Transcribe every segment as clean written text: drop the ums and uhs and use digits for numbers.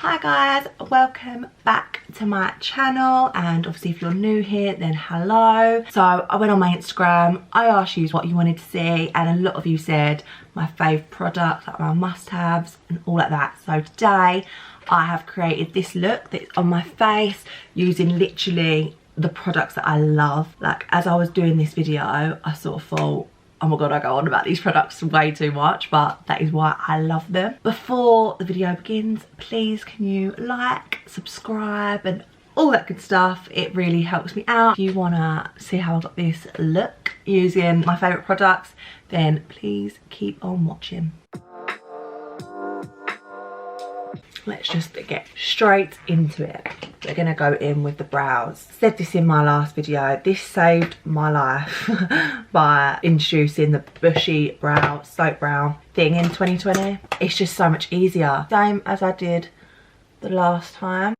Hi guys, welcome back to my channel, and obviously if you're new here then hello. So I went on my Instagram, I asked you what you wanted to see, and a lot of you said my fave products, like my must-haves and all like that. So today I have created this look that's on my face using literally the products that I love. Like, as I was doing this video I sort of thought, oh my god, I go on about these products way too much, but that is why I love them. Before the video begins, please can you like, subscribe and all that good stuff. It really helps me out. If you want to see how I got this look using my favourite products, then please keep on watching. Let's just get straight into it. We're gonna go in with the brows. Said this in my last video, this saved my life by introducing the bushy brow, soap brow thing in 2020. It's just so much easier. Same as I did the last time.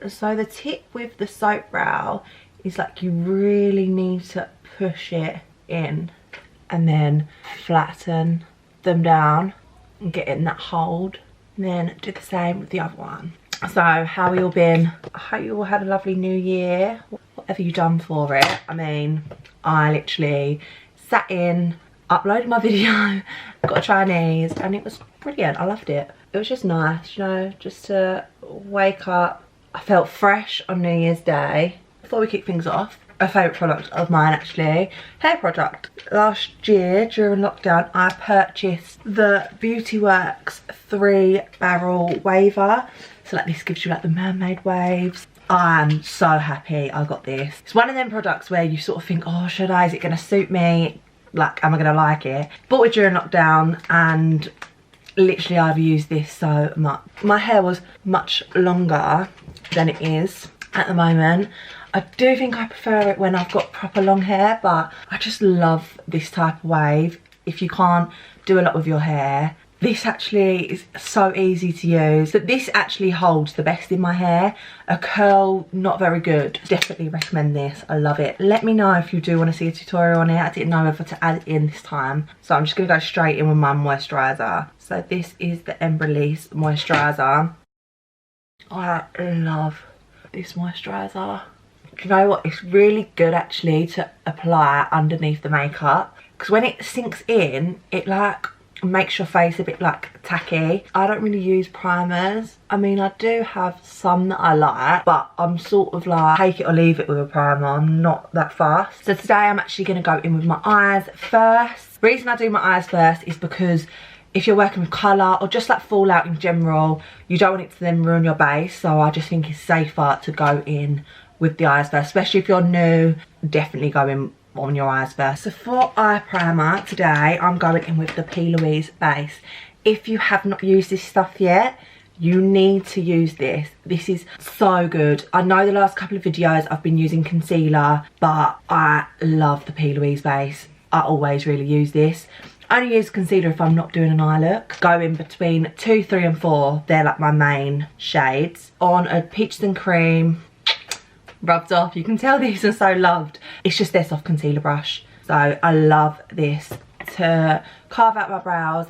So the tip with the soap brow is like you really need to push it in and then flatten them down and get in that hold, and then do the same with the other one. So how you all been? I hope you all had a lovely new year, whatever you done for it. I mean, I literally sat in, uploaded my video, got a Chinese, and it was brilliant. I loved it. It was just nice, you know, just to wake up. I felt fresh on New Year's Day. Before we kick things off, a favourite product of mine actually, hair product. Last year during lockdown I purchased the Beauty Works 3-barrel waver. So like this gives you like the mermaid waves. I'm so happy I got this. It's one of them products where you sort of think, oh, should I, is it going to suit me? Like, am I going to like it? Bought it during lockdown and literally I've used this so much. My hair was much longer than it is at the moment. I do think I prefer it when I've got proper long hair, but I just love this type of wave. If you can't do a lot with your hair, this actually is so easy to use. But this actually holds the best in my hair. A curl, not very good. Definitely recommend this. I love it. Let me know if you do want to see a tutorial on it. I didn't know whether to add it in this time, so I'm just going to go straight in with my moisturiser. So this is the Release moisturiser. I love this moisturiser. Do you know what, it's really good actually to apply underneath the makeup, because when it sinks in it like makes your face a bit like tacky. I don't really use primers. I mean, I do have some that I like, but I'm sort of like take it or leave it with a primer. I'm not that fast. So today I'm actually going to go in with my eyes first. The reason I do my eyes first is because if you're working with colour or just like fallout in general, you don't want it to then ruin your base. So I just think it's safer to go in with the eyes first, especially if you're new. Definitely go in on your eyes first. So for eye primer today, I'm going in with the Plouise Base. If you have not used this stuff yet, you need to use this. This is so good. I know the last couple of videos I've been using concealer, but I love the Plouise Base. I always really use this. I only use concealer if I'm not doing an eye look. Go in between 2, 3 and 4. They're like my main shades. On a peaches and cream, rubbed off. You can tell these are so loved. It's just their soft concealer brush. So I love this to carve out my brows.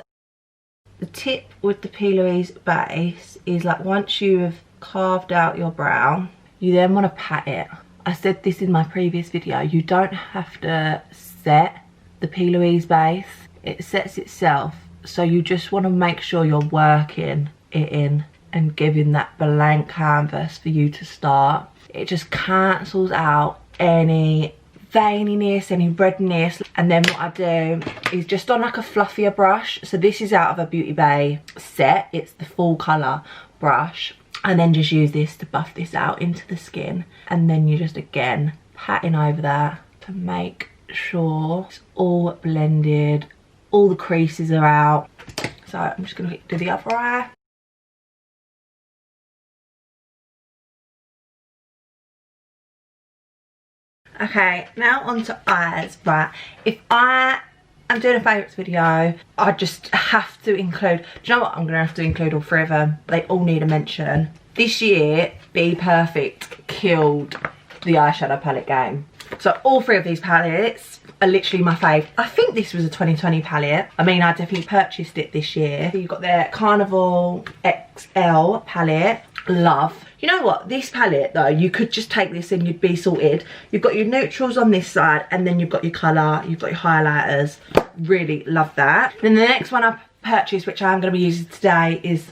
The tip with the Plouise Base is like once you've carved out your brow, you then want to pat it. I said this in my previous video, you don't have to set the Plouise Base. It sets itself. So you just want to make sure you're working it in and giving that blank canvas for you to start. It just cancels out any veininess, any redness. And then what I do is just on like a fluffier brush. So this is out of a Beauty Bay set. It's the full colour brush. And then just use this to buff this out into the skin. And then you just again patting over that to make sure it's all blended. All the creases are out. So I'm just going to do the other eye. Okay, now onto eyes. Right, if I am doing a favourites video, I just have to include, do you know what, I'm going to have to include all 3 of them. They all need a mention. This year, Bperfect killed the eyeshadow palette game. So all three of these palettes are literally my fave. I think this was a 2020 palette. I mean, I definitely purchased it this year. So you've got their Carnival XL palette. Love. You know what, this palette though, you could just take this and you'd be sorted. You've got your neutrals on this side, and then you've got your colour, you've got your highlighters. Really love that. Then the next one I've purchased, which I'm going to be using today, is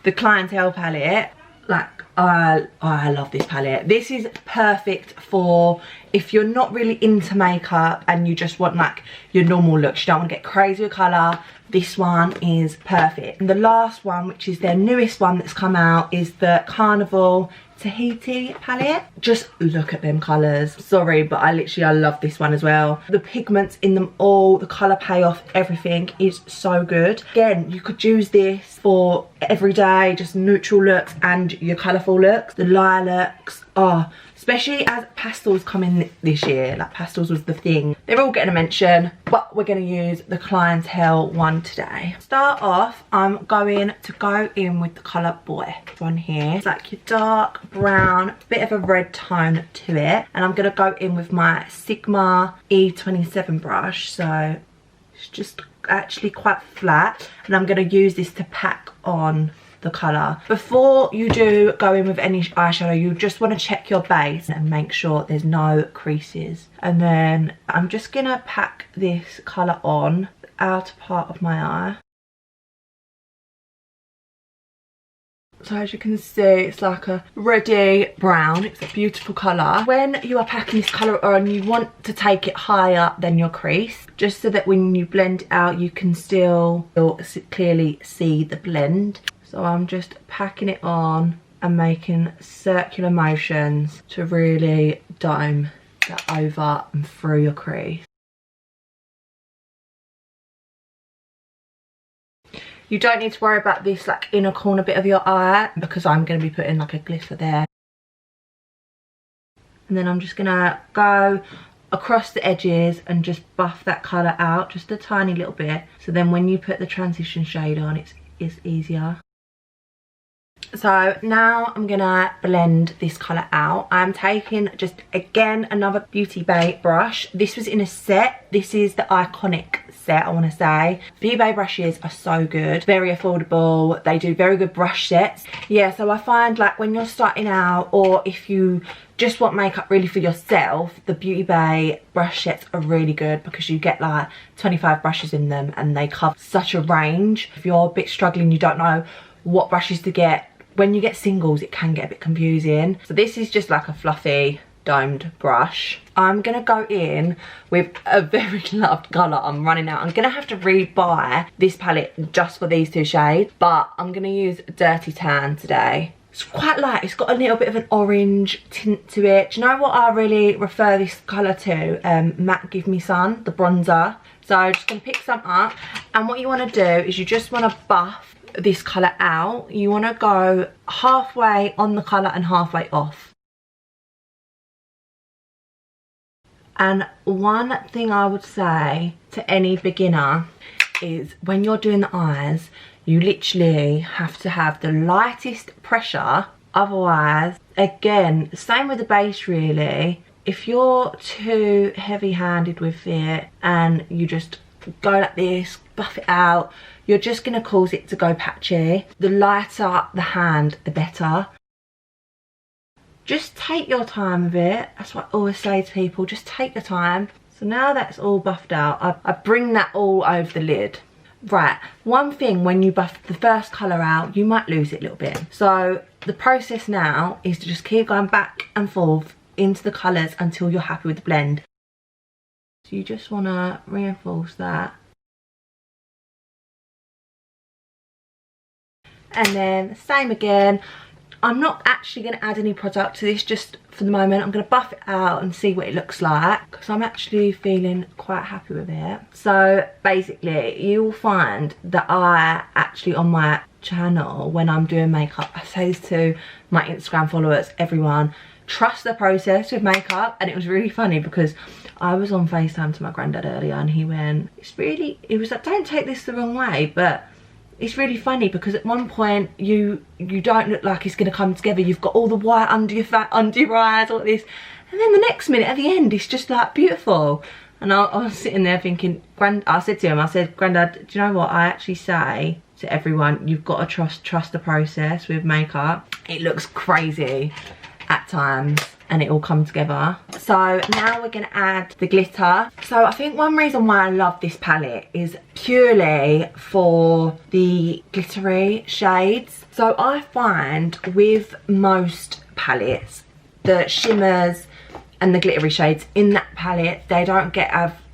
the Clientele palette. Like, I love this palette. This is perfect for if you're not really into makeup and you just want like your normal looks. You don't want to get crazy with colour. This one is perfect. And the last one, which is their newest one that's come out, is the Carnival Tahiti palette. Just look at them colours. Sorry, but I love this one as well. The pigments in them all, the colour payoff, everything is so good. Again, you could use this for everyday, just neutral looks and your colourful looks. The lilacs, oh, especially as pastels come in this year. Like, pastels was the thing. They're all getting a mention, but we're going to use the Clientele one today. Start off, I'm going to go in with the colour Boy. One here. It's like your dark brown, bit of a red tone to it. And I'm going to go in with my Sigma E27 brush. So it's just actually quite flat. And I'm going to use this to pack on the colour. Before you do go in with any eyeshadow, you just want to check your base and make sure there's no creases. And then I'm just gonna pack this colour on the outer part of my eye. So as you can see, it's like a reddy brown. It's a beautiful colour. When you are packing this colour on, you want to take it higher than your crease, just so that when you blend it out, you can still clearly see the blend. So I'm just packing it on and making circular motions to really dome that over and through your crease. You don't need to worry about this like inner corner bit of your eye, because I'm going to be putting like a glitter there. And then I'm just going to go across the edges and just buff that colour out just a tiny little bit. So then when you put the transition shade on, it's easier. So now I'm gonna blend this colour out. I'm taking just again another Beauty Bay brush. This was in a set. This is the iconic set, I want to say. Beauty Bay brushes are so good, very affordable. They do very good brush sets. Yeah, so I find like when you're starting out, or if you just want makeup really for yourself, the Beauty Bay brush sets are really good, because you get like 25 brushes in them and they cover such a range. If you're a bit struggling, you don't know what brushes to get, when you get singles it can get a bit confusing. So this is just like a fluffy domed brush. I'm gonna go in with a very loved colour. I'm running out. I'm gonna have to rebuy this palette just for these two shades, but I'm gonna use Dirty Tan today. It's quite light. It's got a little bit of an orange tint to it. Do you know what I really refer this colour to? Matte Give Me Sun, the bronzer. So I'm just gonna pick some up, and what you wanna do is you just wanna buff this colour out. You want to go halfway on the colour and halfway off. And one thing I would say to any beginner is when you're doing the eyes, you literally have to have the lightest pressure. Otherwise, again, same with the base really, if you're too heavy-handed with it and you just go like this, buff it out, you're just going to cause it to go patchy. The lighter the hand, the better. Just take your time with it. That's what I always say to people, just take your time. So now that's all buffed out, I bring that all over the lid. Right, one thing when you buff the first colour out, you might lose it a little bit. So the process now is to just keep going back and forth into the colours until you're happy with the blend. So you just want to reinforce that. And then same again. I'm not actually going to add any product to this just for the moment. I'm going to buff it out and see what it looks like, because I'm actually feeling quite happy with it. So basically you will find that I actually on my channel, when I'm doing makeup, I say this to my Instagram followers, everyone, trust the process with makeup. And it was really funny because I was on FaceTime to my granddad earlier and he went, he was like, don't take this the wrong way, but it's really funny because at one point you don't look like it's going to come together. You've got all the white under your eyes, all this, And then the next minute at the end, it's just like beautiful. And I was sitting there thinking, I said to him, I said, Grandad, do you know what I actually say to everyone? You've got to trust the process with makeup. It looks crazy at times and it all come together. So now we're going to add the glitter. So I think one reason why I love this palette is purely for the glittery shades. So I find with most palettes, the shimmers and the glittery shades in that palette, they don't get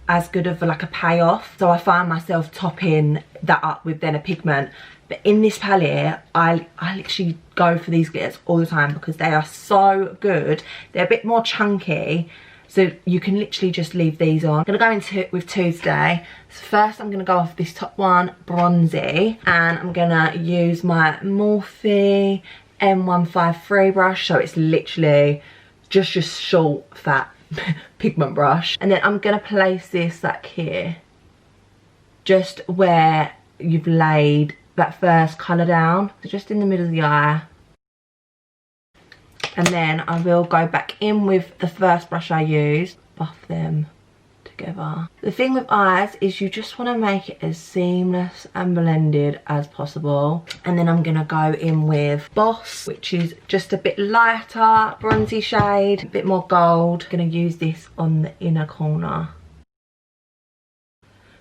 as good of like a payoff. So I find myself topping that up with then a pigment. But in this palette, I literally go for these glitters all the time because they are so good. They're a bit more chunky, so you can literally just leave these on. I'm gonna go into with two today. So first I'm gonna go off this top one, bronzy, and I'm gonna use my Morphe M153 brush. So it's literally just your short, fat pigment brush. And then I'm gonna place this like here, just where you've laid that first colour down, so just in the middle of the eye. And then I will go back in with the first brush I used, buff them together. The thing with eyes is you just want to make it as seamless and blended as possible. And then I'm going to go in with Boss, which is just a bit lighter, bronzy shade, a bit more gold. I'm going to use this on the inner corner.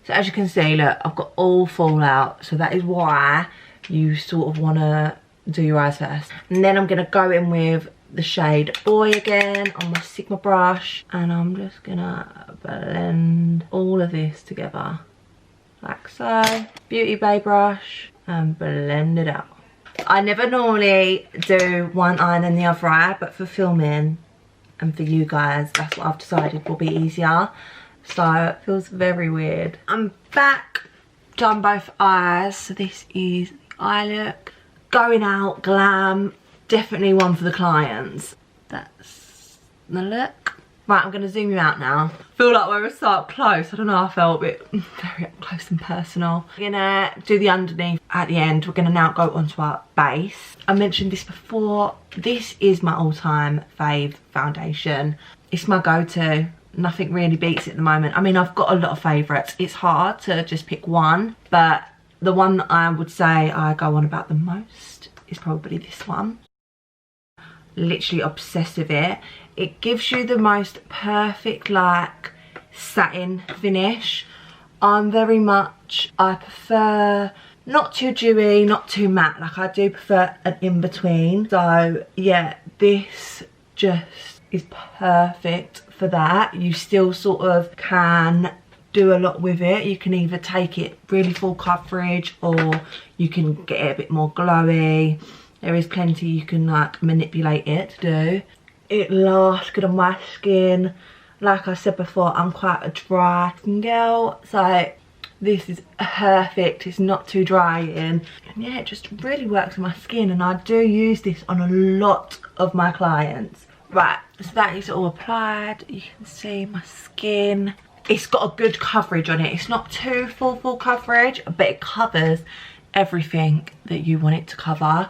So as you can see, look, I've got all fallout. So that is why you sort of want to do your eyes first. And then I'm going to go in with the shade Boy again on my Sigma brush. And I'm just going to blend all of this together. Like so. Beauty Bay brush and blend it out. I never normally do one eye and then the other eye, but for filming and for you guys, that's what I've decided will be easier. So it feels very weird. I'm back, done both eyes. So this is the eye look. Going out, glam, definitely one for the clients. That's the look. Right, I'm going to zoom you out now. I feel like when we start close, I don't know, I felt a bit very up close and personal. We're going to do the underneath at the end. We're going to now go onto our base. I mentioned this before. This is my all-time fave foundation. It's my go-to. Nothing really beats it at the moment. I mean, I've got a lot of favourites. It's hard to just pick one, but the one that I would say I go on about the most is probably this one. Literally obsessed with it. It gives you the most perfect like satin finish. I prefer not too dewy, not too matte. Like I do prefer an in-between. So yeah, this just is perfect for that. You still sort of can do a lot with it. You can either take it really full coverage or you can get it a bit more glowy. There is plenty you can like manipulate it to do. It lasts good on my skin. Like I said before, I'm quite a dry skin girl, so this is perfect. It's not too drying, and yeah, it just really works on my skin, and I do use this on a lot of my clients. Right, so that is all applied. You can see my skin. It's got a good coverage on it. It's not too full coverage, but it covers everything that you want it to cover.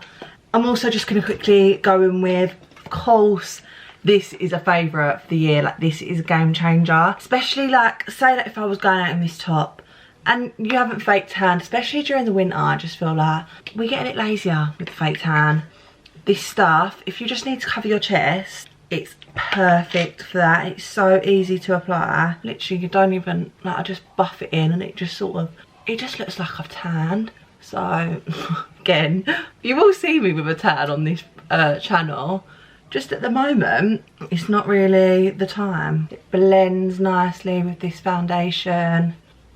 I'm also just going to quickly go in with, of course, this is a favourite for the year. Like, this is a game changer. Especially, like, say that if I was going out in this top and you haven't fake tanned, especially during the winter, I just feel like we're getting it lazier with the fake tan. This stuff, if you just need to cover your chest, it's perfect for that. It's so easy to apply. Literally, you don't even, like, I just buff it in and it just sort of, it just looks like I've tanned. So, again, you will see me with a tan on this channel. Just at the moment, it's not really the time. It blends nicely with this foundation.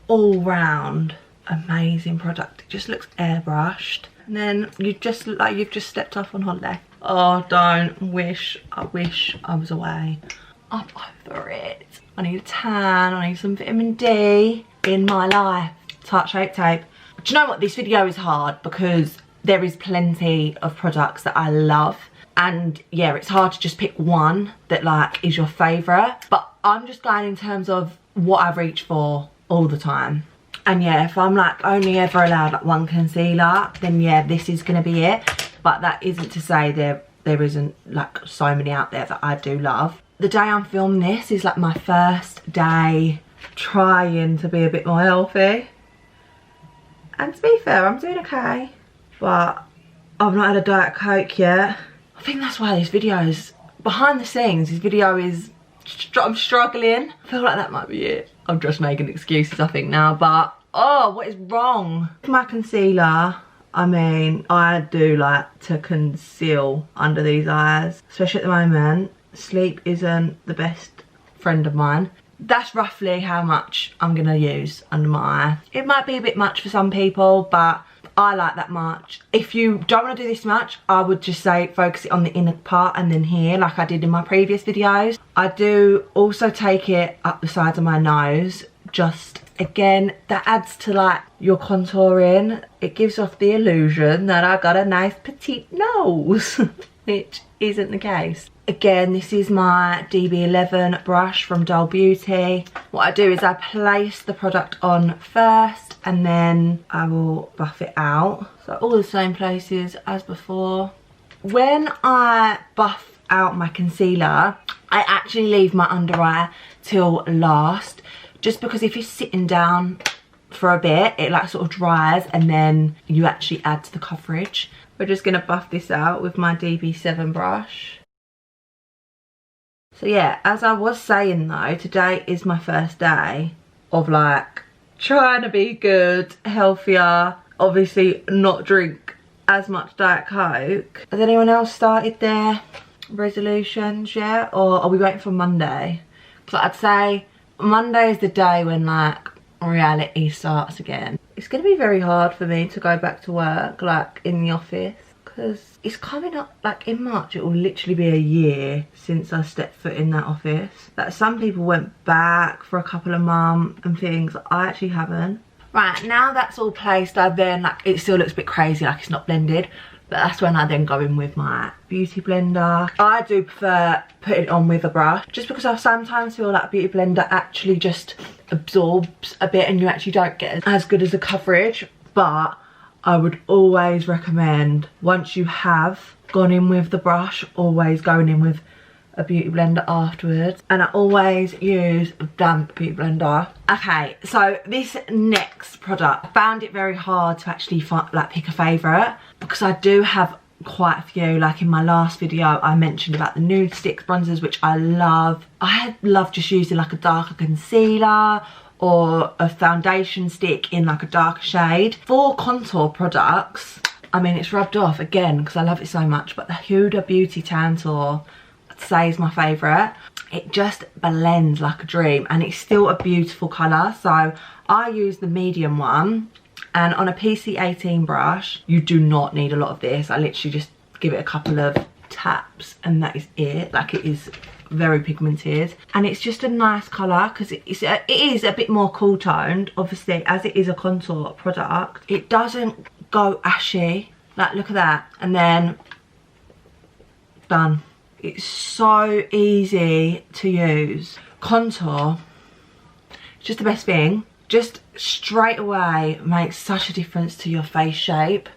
All round, amazing product. It just looks airbrushed. And then you just look like you've just stepped off on holiday. Oh, don't. I wish I was away. I'm over it. I need a tan. I need some vitamin D in my life. Tarte Shape Tape. Do you know what? This video is hard because there is plenty of products that I love. And yeah, it's hard to just pick one that like is your favourite. But I'm just going in terms of what I reach for all the time. And yeah, if I'm like only ever allowed like one concealer, then yeah, this is going to be it. But that isn't to say there isn't like so many out there that I do love. the day I'm filming this is like my first day trying to be a bit more healthy. And to be fair, I'm doing okay. But I've not had a Diet Coke yet. I think that's why this video is, behind the scenes, this video is, I'm struggling. I feel like that might be it. I'm just making excuses I think now, but oh, what is wrong? My concealer, I mean, I do like to conceal under these eyes, especially at the moment. Sleep isn't the best friend of mine. That's roughly how much I'm gonna use under my eye. It might be a bit much for some people, but I like that much. If you don't want to do this much, I would just say focus it on the inner part and then here, like I did in my previous videos. I do also take it up the sides of my nose, just again, that adds to like your contouring. It gives off the illusion that I got a nice petite nose, which isn't the case. Again, this is my DB11 brush from Dull Beauty. What I do is I place the product on first and then I will buff it out. So all the same places as before. When I buff out my concealer, I actually leave my under eye till last, just because if you're sitting down for a bit, it like sort of dries and then you actually add to the coverage. We're just gonna buff this out with my DB7 brush. So yeah, as I was saying though, today is my first day of like trying to be good, healthier, obviously not drink as much Diet Coke. Has anyone else started their resolutions yet, or are we waiting for Monday? So I'd say Monday is the day when like reality starts again. It's gonna be very hard for me to go back to work like in the office, because it's coming up like in March. It will literally be a year since I stepped foot in that office. Like some people went back for a couple of months and things. I actually haven't. Right, now that's all placed, I then like, it still looks a bit crazy, like it's not blended, but that's when I then go in with my beauty blender. I do prefer putting it on with a brush, just because I sometimes feel like a beauty blender actually just absorbs a bit and you actually don't get as good as a coverage. But I would always recommend, once you have gone in with the brush, always going in with a beauty blender afterwards. And I always use a damp beauty blender. Okay, so this next product, I found it very hard to actually find, like pick a favourite, because I do have quite a few. Like in my last video I mentioned about the nude sticks bronzers, which I love. I love just using like a darker concealer or a foundation stick in like a darker shade. For contour products, I mean, it's rubbed off again because I love it so much, but the Huda Beauty Tantour, I'd say, is my favourite. It just blends like a dream and it's still a beautiful colour. So I use the medium one, and on a PC18 brush, you do not need a lot of this. I literally just give it a couple of taps and that is it. Like, it is very pigmented and it's just a nice colour because it is a bit more cool toned, obviously, as it is a contour product. It doesn't go ashy, like look at that, and then done. It's so easy to use. Contour, it's just the best thing. Just straight away makes such a difference to your face shape.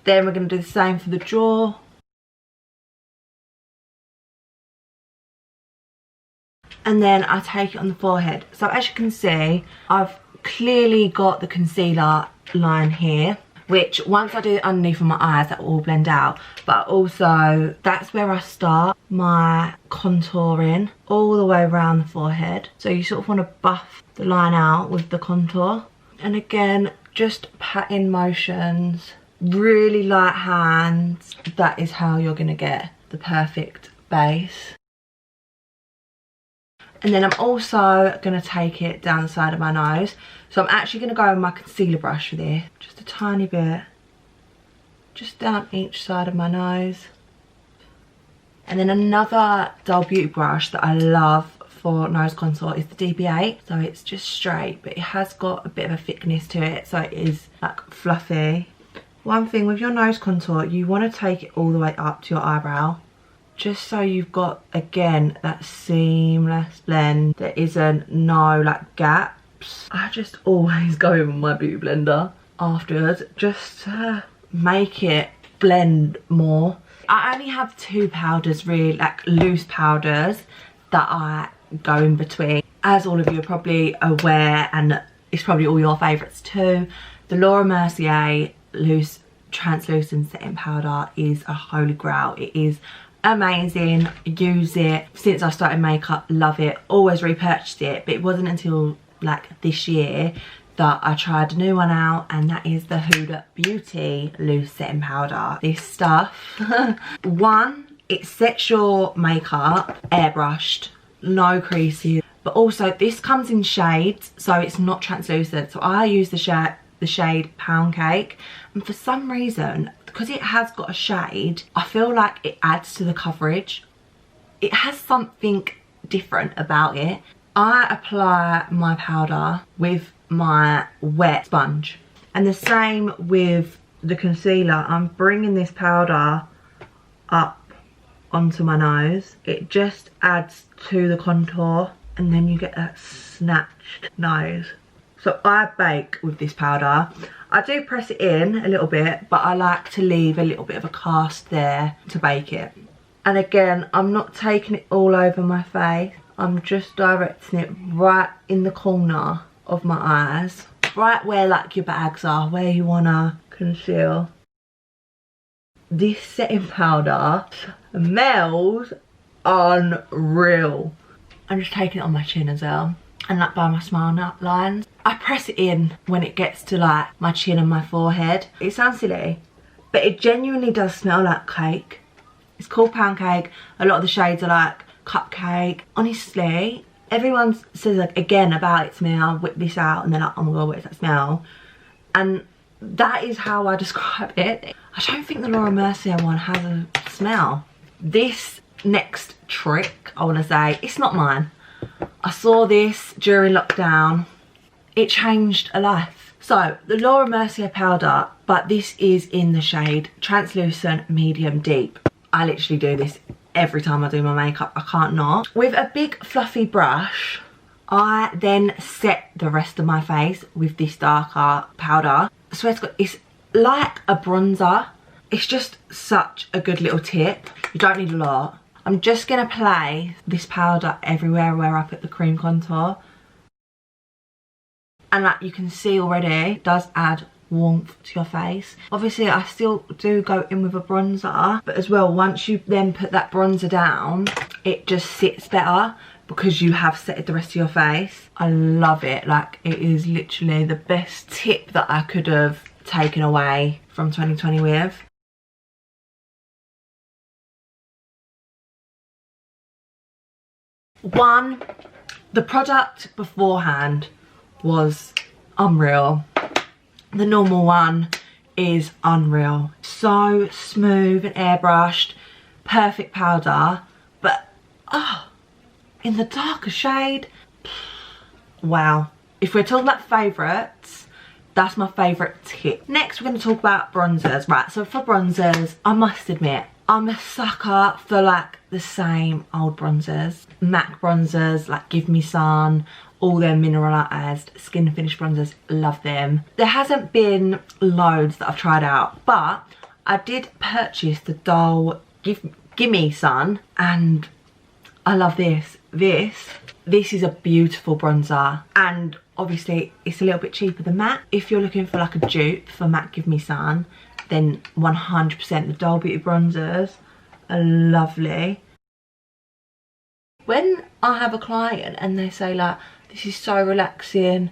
Then we're going to do the same for the jaw. And then I take it on the forehead. So as you can see, I've clearly got the concealer line here, which once I do it underneath of my eyes, that will all blend out. But also, that's where I start my contouring, all the way around the forehead. So you sort of want to buff the line out with the contour. And again, just pat-in motions, really light hands. That is how you're going to get the perfect base. And then I'm also going to take it down the side of my nose. So I'm actually going to go with my concealer brush for this. Just a tiny bit. Just down each side of my nose. And then another Dull Beauty brush that I love for nose contour is the DB8. So it's just straight, but it has got a bit of a thickness to it. So it is like fluffy. One thing with your nose contour, you want to take it all the way up to your eyebrow. Just so you've got, again, that seamless blend. There isn't no like gaps. I just always go in with my beauty blender afterwards just to make it blend more. I only have 2 powders really, like loose powders, that I go in between. As all of you are probably aware, and it's probably all your favourites too, the Laura Mercier loose translucent setting powder is a holy grail. It is amazing. Use it since I started makeup, love it, always repurchased it. But it wasn't until like this year that I tried a new one out, and that is the Huda Beauty loose setting powder. This stuff, one, it sets your makeup airbrushed, no creases, but also this comes in shades, so it's not translucent. So I use the shade Pound Cake, and for some reason, because it has got a shade, I feel like it adds to the coverage. It has something different about it. I apply my powder with my wet sponge, and the same with the concealer. I'm bringing this powder up onto my nose. It just adds to the contour, and then you get that snatched nose. So I bake with this powder. I do press it in a little bit, but I like to leave a little bit of a cast there to bake it. And again, I'm not taking it all over my face. I'm just directing it right in the corner of my eyes, right where like your bags are, where you wanna conceal. This setting powder smells unreal. I'm just taking it on my chin as well, and like by my smile lines. I press it in when it gets to like my chin and my forehead. It sounds silly, but it genuinely does smell like cake. It's called Pound Cake. A lot of the shades are like cupcake. Honestly, everyone says like again about it to me. I'll whip this out and they're like, oh my god, what is that smell? And that is how I describe it. I don't think the Laura Mercier one has a smell. This next trick, I want to say, it's not mine. I saw this during lockdown. It changed a life. So the Laura Mercier powder, but this is in the shade Translucent Medium Deep. I literally do this every time I do my makeup. I can't not. With a big fluffy brush, I then set the rest of my face with this darker powder. I swear to God, it's like a bronzer. It's just such a good little tip. You don't need a lot. I'm just gonna apply this powder everywhere where I put the cream contour. And like you can see already, it does add warmth to your face. Obviously I still do go in with a bronzer, but as well, once you then put that bronzer down, it just sits better because you have set the rest of your face. I love it. Like, it is literally the best tip that I could have taken away from 2020 with. One, the product beforehand was unreal. The normal one is unreal. So smooth and airbrushed, perfect powder, but in the darker shade, wow. If we're talking about favourites, that's my favourite tip. Next, we're going to talk about bronzers. Right, so for bronzers, I must admit, I'm a sucker for like the same old bronzers. MAC bronzers, like Give Me Sun, all their mineralised skin finish bronzers, love them. There hasn't been loads that I've tried out, but I did purchase the Dull Gimme Sun, and I love this. This is a beautiful bronzer, and obviously it's a little bit cheaper than MAC. If you're looking for like a dupe for MAC Give Me Sun, then 100% the Dull Beauty bronzers are lovely. When I have a client and they say like, this is so relaxing,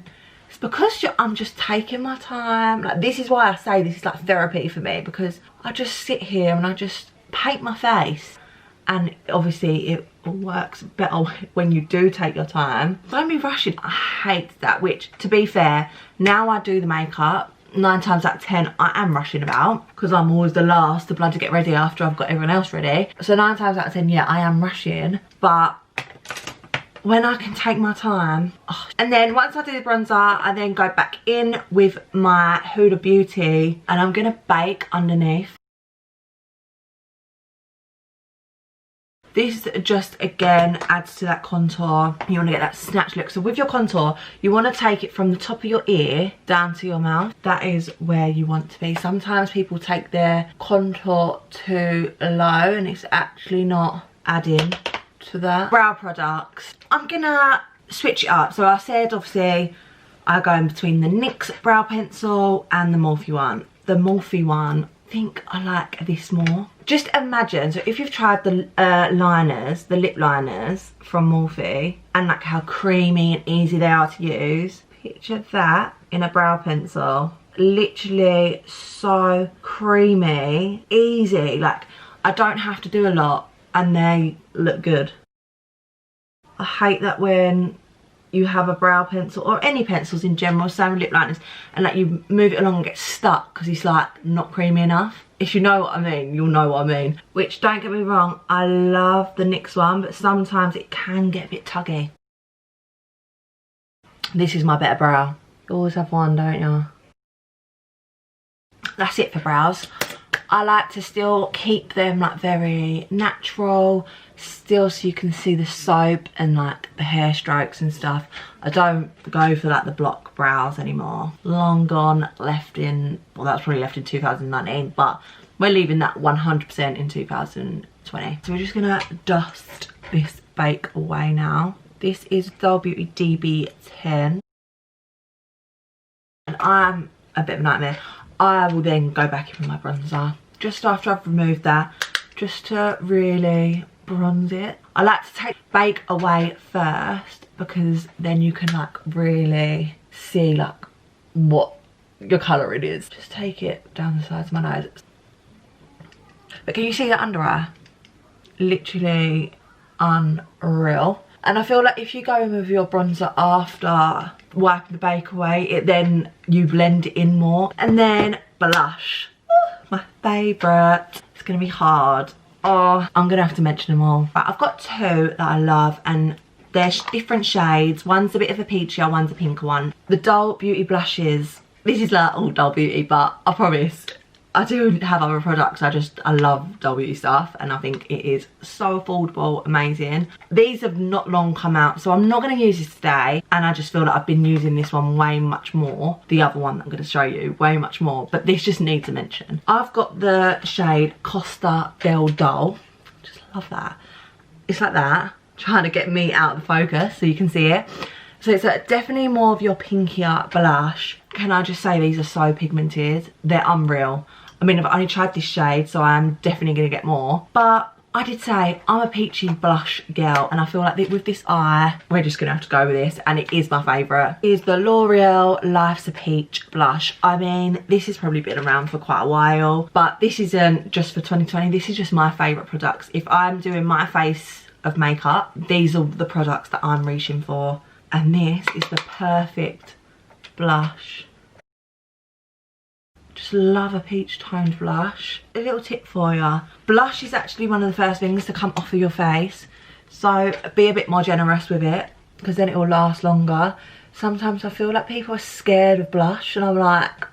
it's because I'm just taking my time. Like, this is why I say this is like therapy for me, because I just sit here and I just paint my face, and obviously it works better when you do take your time. Don't be rushing. I hate that, which, to be fair, now I do the makeup, 9 times out of 10 I am rushing about, because I'm always the last to bloody get ready after I've got everyone else ready. So 9 times out of 10, yeah, I am rushing, but when I can take my time. And then once I do the bronzer, I then go back in with my Huda Beauty, and I'm gonna bake underneath. This just again adds to that contour. You want to get that snatch look. So with your contour, you want to take it from the top of your ear down to your mouth. That is where you want to be. Sometimes people take their contour too low and it's actually not adding to that. Brow products, I'm gonna switch it up. So I said obviously I go in between the NYX brow pencil and the Morphe one. The Morphe one, I think I like this more. Just imagine, so if you've tried the liners, the lip liners from Morphe, and like how creamy and easy they are to use, picture that in a brow pencil. Literally so creamy, easy, like I don't have to do a lot and they look good. I hate that when you have a brow pencil or any pencils in general, same with lip liners, and like you move it along and get stuck because it's like not creamy enough. If you know what I mean, you'll know what I mean. Which, don't get me wrong, I love the NYX one, but sometimes it can get a bit tuggy. This is my better brow. You always have one, don't you? That's it for brows. I like to still keep them like very natural, still so you can see the soap and like the hair strokes and stuff. I don't go for like the block brows anymore. Long gone, left in, well that's probably left in 2019, but we're leaving that 100% in 2020. So we're just gonna dust this bake away now. This is Huda Beauty DB10. And I'm a bit of a nightmare. I will then go back in with my bronzer just after I've removed that, just to really bronze it. I like to take bake away first because then you can like really see like what your colour it is. Just take it down the sides of my nose. But can you see that under eye? Literally unreal. And I feel like if you go in with your bronzer after wiping the bake away, then you blend it in more. And then blush. My favourite. It's going to be hard. Oh, I'm going to have to mention them all. But I've got two that I love and they're different shades. One's a bit of a peachier, one's a pinker one. The Huda Beauty blushes. This is like all Huda Beauty, but I promise I do have other products. I love Huda Beauty stuff and I think it is so affordable, amazing. These have not long come out, so I'm not going to use this today, and I just feel like I've been using this one way much more. The other one that I'm going to show you, way much more, but this just needs a mention. I've got the shade Costa del Dol. Just love that. It's like that, trying to get me out of the focus so you can see it. So it's definitely more of your pinkier blush. Can I just say these are so pigmented, they're unreal. I mean, I've only tried this shade, so I'm definitely going to get more. But I did say I'm a peachy blush girl, and I feel like with this eye, we're just going to have to go with this, and it is my favourite. Is the Loreal Lifes Peach Blush. I mean, this has probably been around for quite a while, but this isn't just for 2020. This is just my favourite products. If I'm doing my face of makeup, these are the products that I'm reaching for. And this is the perfect blush. Just love a peach toned blush. A little tip for you. Blush is actually one of the first things to come off of your face. So be a bit more generous with it, because then it will last longer. Sometimes I feel like people are scared of blush and I'm like,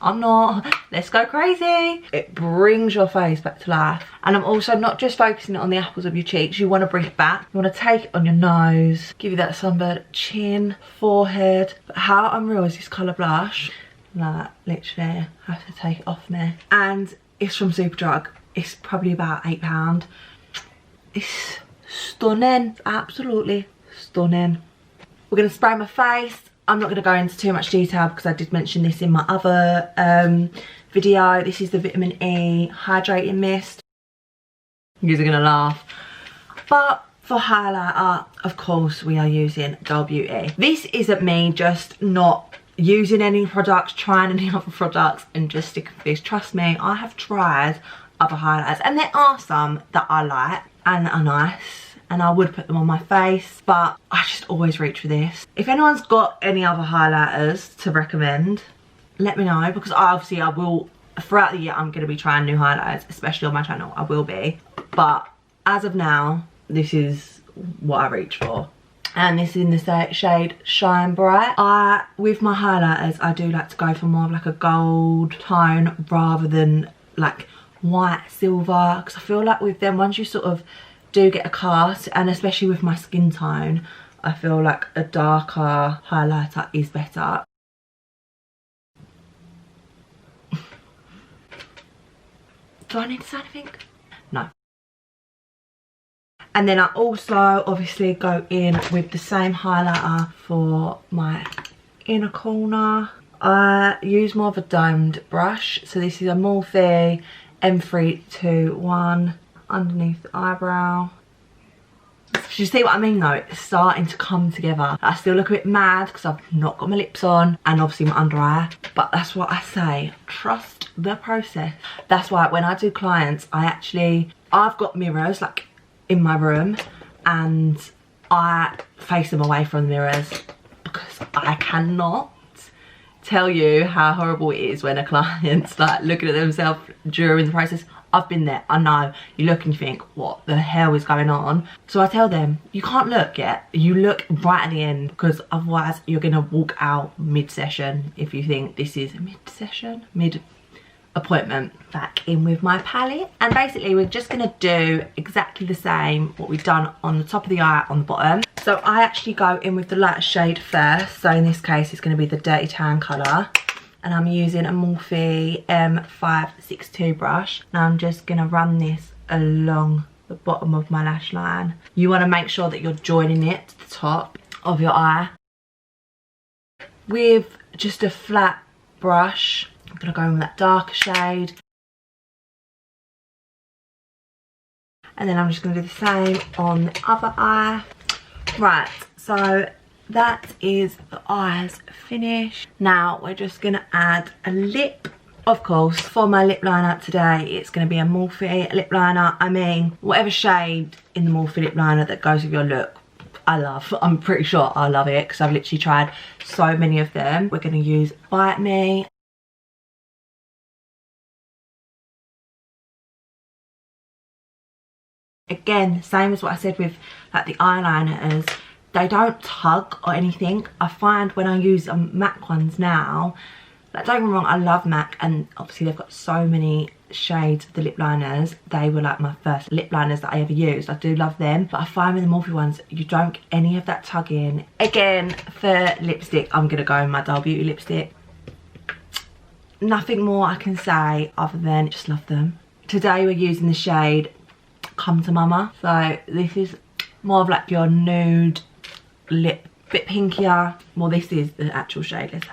I'm not. Let's go crazy. It brings your face back to life. And I'm also not just focusing on the apples of your cheeks. You want to bring it back. You want to take it on your nose, give you that sunburned chin, forehead. But how unreal is this colour blush? Like, literally, I have to take it off me. And it's from Superdrug. It's probably about £8. It's stunning. Absolutely stunning. We're going to spray my face. I'm not going to go into too much detail because I did mention this in my other video. This is the Vitamin E Hydrating Mist. You guys are going to laugh. But for highlighter, of course, we are using Huda Beauty. This isn't me just not using any products, trying any other products and just sticking with this. Trust me, I have tried other highlighters and there are some that I like and are nice, and I would put them on my face, but I just always reach for this. If anyone's got any other highlighters to recommend, let me know, because obviously I will, throughout the year, I'm going to be trying new highlighters, especially on my channel, I will be. But as of now, this is what I reach for. And this is in the shade Shine Bright. With my highlighters, I do like to go for more of like a gold tone rather than like white, silver, because I feel like with them, once you sort of do get a cast, and especially with my skin tone, I feel like a darker highlighter is better. Do I need to say anything? No. And then I also obviously go in with the same highlighter for my inner corner. I use more of a domed brush. So this is a Morphe M321 underneath the eyebrow. Do you see what I mean though? It's starting to come together. I still look a bit mad because I've not got my lips on and obviously my under eye. But that's what I say, trust the process. That's why when I do clients, I've got mirrors like in my room and I face them away from the mirrors because I cannot tell you how horrible it is when a client's like looking at themselves during the process. I've been there, I know. You look and you think, what the hell is going on? So I tell them, you can't look yet. You look right at the end because otherwise you're gonna walk out mid-session if you think this is mid-session, mid-appointment. Back in with my palette. And basically we're just gonna do exactly the same what we've done on the top of the eye on the bottom. So I actually go in with the light shade first. So in this case it's gonna be the Dirty Tan colour. And I'm using a Morphe M562 brush. Now I'm just gonna run this along the bottom of my lash line. You wanna make sure that you're joining it to the top of your eye. With just a flat brush, I'm gonna go in with that darker shade. And then I'm just gonna do the same on the other eye. Right, so that is the eyes finished. Now we're just gonna add a lip. Of course, for my lip liner today, it's gonna be a Morphe lip liner. I mean, whatever shade in the Morphe lip liner that goes with your look, I love. I'm pretty sure I love it because I've literally tried so many of them. We're gonna use Bite Me. Again, same as what I said with like the eyeliners. They don't tug or anything. I find when I use MAC ones now, like don't get me wrong, I love MAC and obviously they've got so many shades of the lip liners. They were like my first lip liners that I ever used. I do love them, but I find with the Morphe ones, you don't get any of that tugging. Again, for lipstick, I'm gonna go in my Huda Beauty lipstick. Nothing more I can say other than just love them. Today we're using the shade Come to Mama. So this is more of like your nude lip, bit pinkier. Well, this is the actual shade.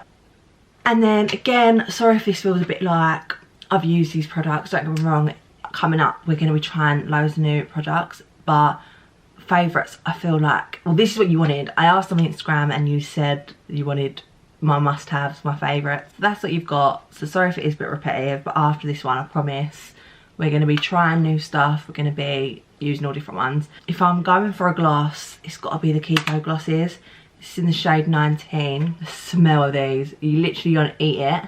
And then again, sorry if this feels a bit like I've used these products, don't get me wrong. Coming up we're going to be trying loads of new products, but favourites, I feel like, well, this is what you wanted. I asked on Instagram and you said you wanted my must-haves, my favourites. That's what you've got. So sorry if it is a bit repetitive, but after this one I promise we're going to be trying new stuff. We're going to be using all different ones. If I'm going for a gloss, it's got to be the Kiko glosses. It's in the shade 19. The smell of these, you literally want to eat it.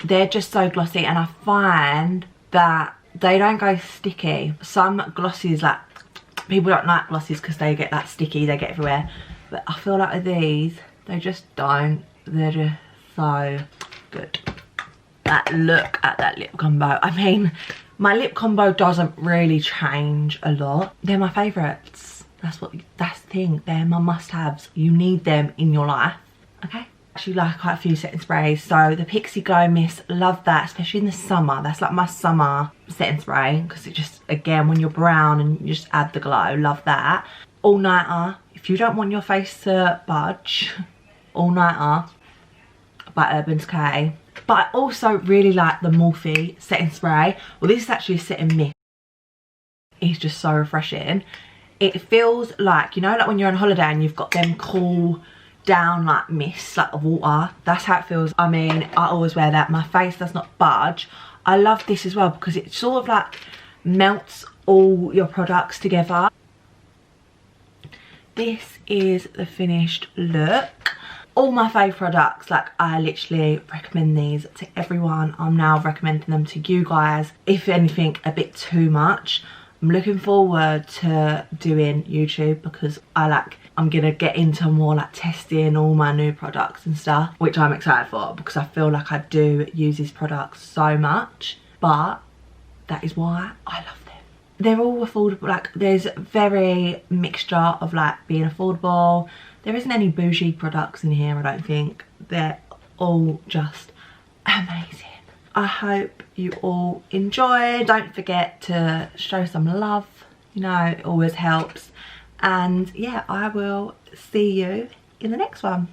They're just so glossy and I find that they don't go sticky. Some glosses, like, people don't like glosses because they get that sticky, they get everywhere. But I feel like with these, they just don't. They're just so good. That look at that lip combo. I mean, my lip combo doesn't really change a lot. They're my favourites. That's the thing. They're my must-haves. You need them in your life. Okay? Actually like quite a few setting sprays. So the Pixie Glow Mist, love that, especially in the summer. That's like my summer setting spray because it just, again, when you're brown and you just add the glow, love that. All Nighter. If you don't want your face to budge, All Nighter by Urban Decay. But I also really like the Morphe setting spray. Well, this is actually a setting mist. It's just so refreshing. It feels like, you know, like when you're on holiday and you've got them cool down like mists, like the water. That's how it feels. I mean, I always wear that. My face does not budge. I love this as well because it sort of like melts all your products together. This is the finished look. All my fave products, like I literally recommend these to everyone. I'm now recommending them to you guys. If anything, a bit too much. I'm looking forward to doing YouTube because I like I'm gonna get into more like testing all my new products and stuff, which I'm excited for because I feel like I do use these products so much, but that is why I love them. They're all affordable. Like, there's very mixture of like being affordable. There isn't any bougie products in here, I don't think. They're all just amazing. I hope you all enjoy. Don't forget to show some love, you know, it always helps. And yeah, I will see you in the next one.